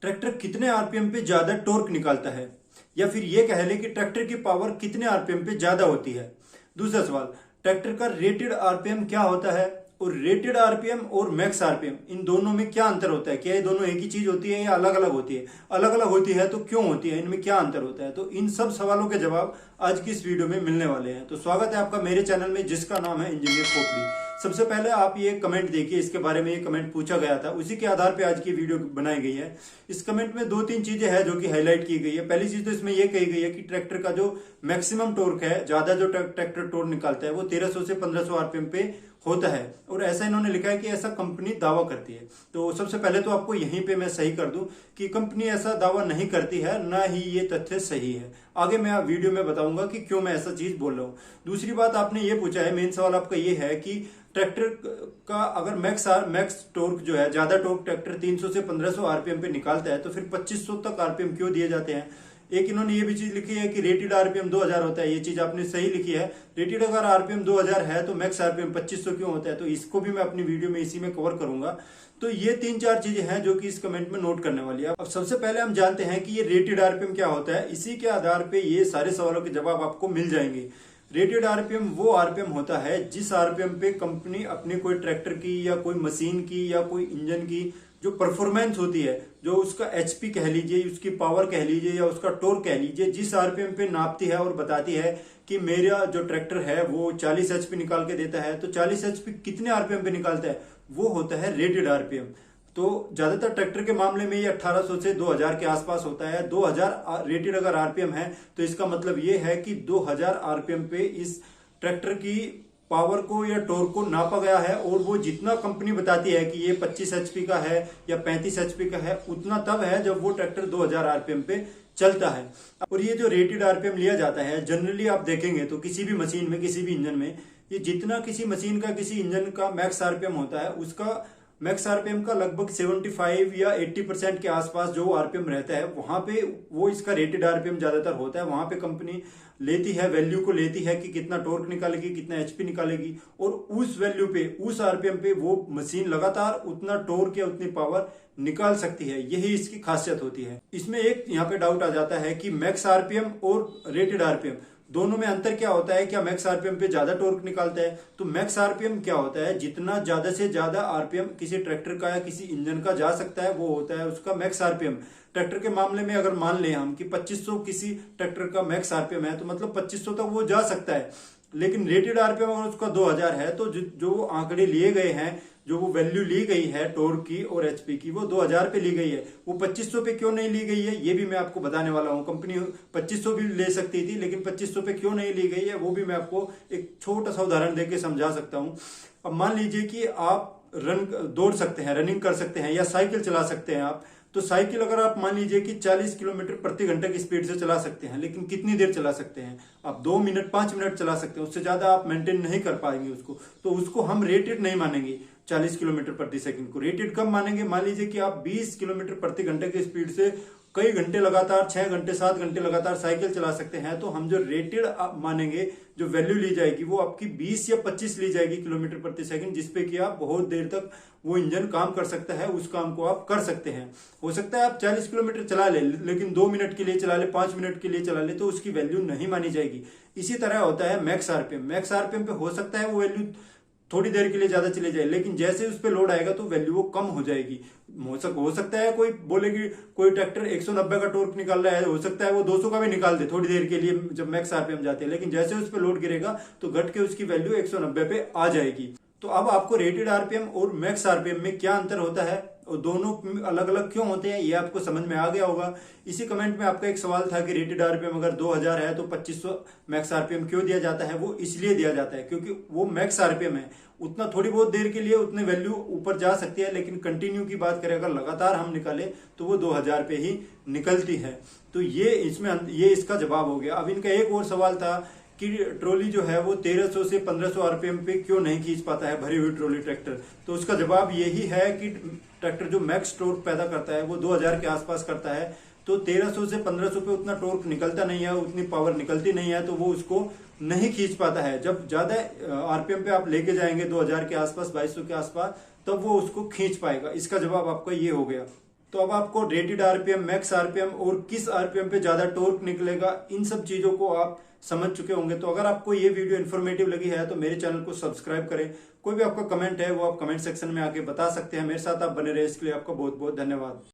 Tractor कितने RPM पे ज्यादा टॉर्क निकालता है, या फिर ये कह ले कि ट्रैक्टर की पावर कितने आरपीएम पे ज्यादा होती है। दूसरा सवाल, ट्रैक्टर का रेटेड आरपीएम क्या होता है, और रेटेड आरपीएम और मैक्स आरपीएम इन दोनों में क्या अंतर होता है, क्या ये दोनों एक ही चीज होती है या अलग अलग होती है, अलग अलग होती है तो क्यों होती है, इनमें क्या अंतर होता है। तो इन सब सवालों के जवाब आज की इस वीडियो में मिलने वाले हैं। तो स्वागत है आपका मेरे चैनल में, जिसका नाम है इंजीनियर खोपड़ी। सबसे पहले आप ये कमेंट देखिए, इसके बारे में ये कमेंट पूछा गया था, उसी के आधार पे आज की वीडियो बनाई गई है। इस कमेंट में दो तीन चीजें हैं जो कि हाईलाइट की गई है। पहली चीज तो इसमें यह कही गई है कि ट्रैक्टर का जो मैक्सिमम टॉर्क है, ज्यादा जो ट्रैक्टर टॉर्क निकालता है वो 1300 से 1500 आरपीएम पे होता है, और ऐसा इन्होंने लिखा है कि ऐसा कंपनी दावा करती है। तो सबसे पहले तो आपको यहीं पे मैं सही कर दूं कि कंपनी ऐसा दावा नहीं करती है, ना ही ये तथ्य सही है। आगे मैं वीडियो में बताऊंगा कि क्यों मैं ऐसा चीज बोल रहा हूं। दूसरी बात आपने ये पूछा है, मेन सवाल आपका ये है कि ट्रैक्टर का अगर मैक्स टॉर्क जो है, ज्यादा टॉर्क ट्रैक्टर 300 से 1500 आरपीएम पे निकालता है, तो फिर 2500 तक आरपीएम क्यों दिए जाते हैं। एक इन्होंने ये भी चीज लिखी है कि रेटेड आरपीएम 2000 होता है, ये चीज आपने सही लिखी है। रेटेड अगर आरपीएम 2000 है तो मैक्स आरपीएम 2500 क्यों होता है, तो इसको भी मैं अपनी वीडियो में इसी में कवर करूंगा। तो ये तीन चार चीजें हैं जो कि इस कमेंट में नोट करने वाली है। अब सबसे पहले हम जानते हैं कि ये रेटेड आरपीएम क्या होता है। इसी के आधार पे ये सारे सवालों के जवाब आपको मिल जाएंगे। रेटेड आरपीएम वो आरपीएम होता है जिस आरपीएम पे कंपनी अपने कोई ट्रैक्टर की या कोई मशीन की या कोई इंजन की जो परफॉर्मेंस होती है, जो उसका एचपी कह लीजिए, उसकी पावर कह लीजिए या उसका टॉर्क कह लीजिए, जिस आरपीएम पे नापती है और बताती है कि मेरा जो ट्रैक्टर है वो 40 एचपी निकाल के देता है, तो 40 एचपी कितने आरपीएम पे निकालता है, वो होता है रेटेड आरपीएम। तो ज्यादातर ट्रैक्टर के मामले में ये 1800 से 2000 के आसपास होता है। 2000 रेटेड अगर आरपीएम है तो इसका मतलब ये है कि 2000 आरपीएम पे इस ट्रैक्टर की पावर को या टॉर्क को नापा गया है, और वो जितना कंपनी बताती है कि ये 25 एचपी का है या 35 एचपी का है, उतना तब है जब वो ट्रैक्टर 2000 आरपीएम पे चलता है। और ये जो रेटेड आरपीएम लिया जाता है, जनरली आप देखेंगे तो किसी भी मशीन में, किसी भी इंजन में, ये जितना किसी मशीन का, किसी इंजन का मैक्स आरपीएम होता है, उसका मैक्स आरपीएम का लगभग 75 या 80% के आसपास जो आरपीएम रहता है, वहां पे वो इसका रेटेड आरपीएम ज्यादातर होता है। वहां पे कंपनी लेती है, वैल्यू को लेती है कि कितना टॉर्क निकालेगी, कितना एचपी निकालेगी, और उस वैल्यू पे, उस आरपीएम पे वो मशीन लगातार उतना टॉर्क या उतनी पावर निकाल सकती है। यही इसकी खासियत होती है। इसमें एक यहाँ पे डाउट आ जाता है कि मैक्स आरपीएम और रेटेड आरपीएम दोनों में अंतर क्या होता है, क्या मैक्स आरपीएम पे ज्यादा टॉर्क निकालता है। तो मैक्स आरपीएम क्या होता है, जितना ज्यादा से ज्यादा आरपीएम किसी ट्रैक्टर का या किसी इंजन का जा सकता है, वो होता है उसका मैक्स आरपीएम। ट्रैक्टर के मामले में अगर मान लें हम कि 2500 किसी ट्रैक्टर का मैक्स आरपीएम है, तो मतलब 2500 तक वो जा सकता है। लेकिन रेटेड आरपीएम अगर उसका 2000 है, तो जो आंकड़े लिए गए हैं, जो वो वैल्यू ली गई है टॉर्क की और एचपी की, वो 2000 पे ली गई है। वो 2500 पे क्यों नहीं ली गई है, ये भी मैं आपको बताने वाला हूँ। कंपनी 2500 भी ले सकती थी, लेकिन 2500 पे क्यों नहीं ली गई है, वो भी मैं आपको एक छोटा सा उदाहरण देके समझा सकता हूँ। अब मान लीजिए कि आप दौड़ सकते हैं, रनिंग कर सकते हैं, या साइकिल चला सकते हैं आप। तो साइकिल अगर आप मान लीजिए कि 40 किलोमीटर प्रति घंटे की स्पीड से चला सकते हैं, लेकिन कितनी देर चला सकते हैं आप, 2 मिनट 5 मिनट चला सकते हैं, उससे ज्यादा आप मेंटेन नहीं कर पाएंगे उसको। तो उसको हम रेटेड नहीं मानेंगे। 40 किलोमीटर प्रति सेकंड को रेटेड कब मानेंगे, मान लीजिए कि आप 20 किलोमीटर प्रति घंटे की स्पीड से कई घंटे लगातार, 6 घंटे 7 घंटे लगातार साइकिल चला सकते हैं, तो हम जो रेटेड मानेंगे, जो वैल्यू ली जाएगी, वो आपकी 20 या 25 ली जाएगी किलोमीटर प्रति सेकंड, जिसपे कि आप बहुत देर तक वो इंजन काम कर सकता है, उस काम को आप कर सकते हैं। हो सकता है आप 40 किलोमीटर चला ले, लेकिन 2 मिनट के लिए चला ले, 5 मिनट के लिए चला ले, तो उसकी वैल्यू नहीं मानी जाएगी। इसी तरह होता है मैक्स आरपीएम। मैक्स आरपीएम पे हो सकता है वो वैल्यू थोड़ी देर के लिए ज्यादा चले जाए, लेकिन जैसे उस पर लोड आएगा तो वैल्यू वो कम हो जाएगी। हो सकता है कोई बोले कि कोई ट्रैक्टर 190 का टॉर्क निकाल रहा है, हो सकता है वो 200 का भी निकाल दे थोड़ी देर के लिए जब मैक्स आरपीएम जाते हैं, लेकिन जैसे उस पर लोड गिरेगा तो घट के उसकी वैल्यू 190 पे आ जाएगी। तो अब आपको रेटेड आरपीएम और मैक्स आरपीएम में क्या अंतर होता है और दोनों अलग अलग क्यों होते हैं, ये आपको समझ में आ गया होगा। इसी कमेंट में आपका एक सवाल था कि रेटेड आरपीएम अगर 2000 है तो 2500 मैक्स आरपीएम क्यों दिया जाता है। वो इसलिए दिया जाता है क्योंकि वो मैक्स आरपीएम है, उतना थोड़ी बहुत देर के लिए उतने वैल्यू ऊपर जा सकती है, लेकिन कंटिन्यू की बात करें, अगर लगातार हम निकालें तो वो 2000 पे ही निकलती है। तो ये इसका जवाब हो गया। अब इनका एक और सवाल था कि ट्रॉली जो है वो 1300 से 1500 आरपीएम पे क्यों नहीं खींच पाता है, भरी हुई ट्रॉली ट्रैक्टर। तो उसका जवाब यही है कि ट्रैक्टर जो मैक्स टॉर्क पैदा करता है वो 2000 के आसपास करता है, तो 1300 से 1500 पे उतना टॉर्क निकलता नहीं है, उतनी पावर निकलती नहीं है, तो वो उसको नहीं खींच पाता है। जब ज्यादा आरपीएम पे आप लेके जाएंगे 2000 के आसपास, 2200 के आसपास, तब वो उसको खींच पाएगा। इसका जवाब आपका ये हो गया। तो अब आपको रेटेड आरपीएम, मैक्स आरपीएम और किस आरपीएम पे ज्यादा टॉर्क निकलेगा, इन सब चीजों को आप समझ चुके होंगे। तो अगर आपको ये वीडियो इन्फॉर्मेटिव लगी है तो मेरे चैनल को सब्सक्राइब करें। कोई भी आपका कमेंट है वो आप कमेंट सेक्शन में आके बता सकते हैं। मेरे साथ आप बने रहे, इसके लिए आपका बहुत बहुत धन्यवाद।